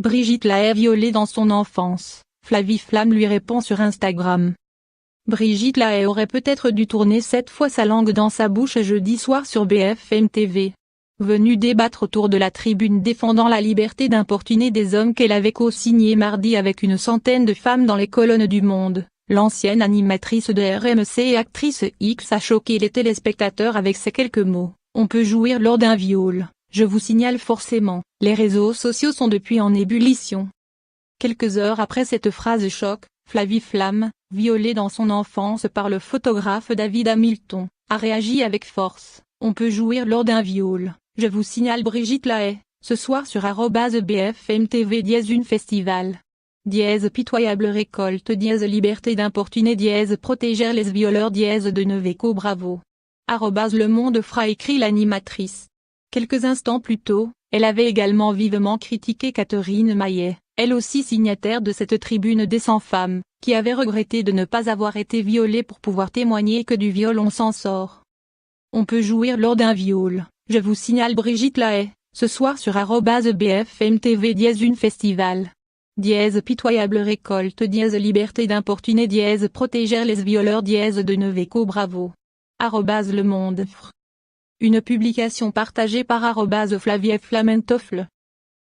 Brigitte Lahaie violée dans son enfance, Flavie Flamme lui répond sur Instagram. Brigitte Lahaie aurait peut-être dû tourner cette fois sa langue dans sa bouche jeudi soir sur BFM TV. Venue débattre autour de la tribune défendant la liberté d'importuner des hommes qu'elle avait co-signé mardi avec une centaine de femmes dans les colonnes du Monde, l'ancienne animatrice de RMC et actrice X a choqué les téléspectateurs avec ces quelques mots: « On peut jouir lors d'un viol. Je vous signale forcément, les réseaux sociaux sont depuis en ébullition. » Quelques heures après cette phrase choc, Flavie Flamme, violée dans son enfance par le photographe David Hamilton, a réagi avec force: « On peut jouir lors d'un viol. Je vous signale Brigitte Lahaie, ce soir sur @BFM TV une festival. Pitoyable récolte liberté d'importuner protéger les violeurs de Neveco bravo. Le Monde fera écrit l'animatrice. Quelques instants plus tôt, elle avait également vivement critiqué Catherine Maillet, elle aussi signataire de cette tribune des 100 femmes, qui avait regretté de ne pas avoir été violée pour pouvoir témoigner que du viol on s'en sort. On peut jouir lors d'un viol, je vous signale Brigitte Lahaie, ce soir sur @BFM TV une festival. Pitoyable récolte liberté d'importuner protéger les violeurs de Neveco bravo. Le Monde fr. Une publication partagée par @Flavie Flamentoffle.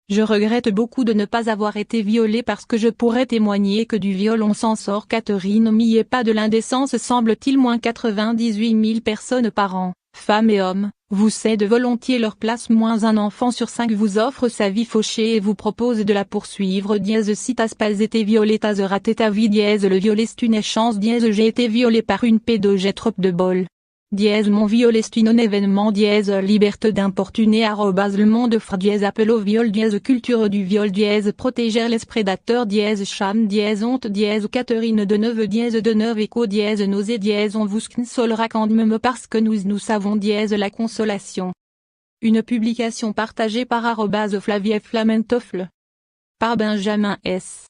Je regrette beaucoup de ne pas avoir été violée parce que je pourrais témoigner que du viol on s'en sort. Catherine Maillet. Pas de l'indécence semble-t-il. Moins 98 000 personnes par an, femmes et hommes, vous cèdent volontiers leur place. Moins un enfant sur 5 vous offre sa vie fauchée et vous propose de la poursuivre. Si t'as pas été violé t'as raté ta vie. Le viol est une chance. J'ai été violé par une pédo, j'ai trop de bol. Mon viol est un non-événement. Liberté d'importuner. Le Monde fr. Appel au viol. Culture du viol. Protéger les prédateurs. Cham. Honte. Catherine Deneuve. Deneuve écho. Nausée. On vous consolera quand même parce que nous savons. La consolation. Une publication partagée par @Flavie Flamentoffle. Par Benjamin S.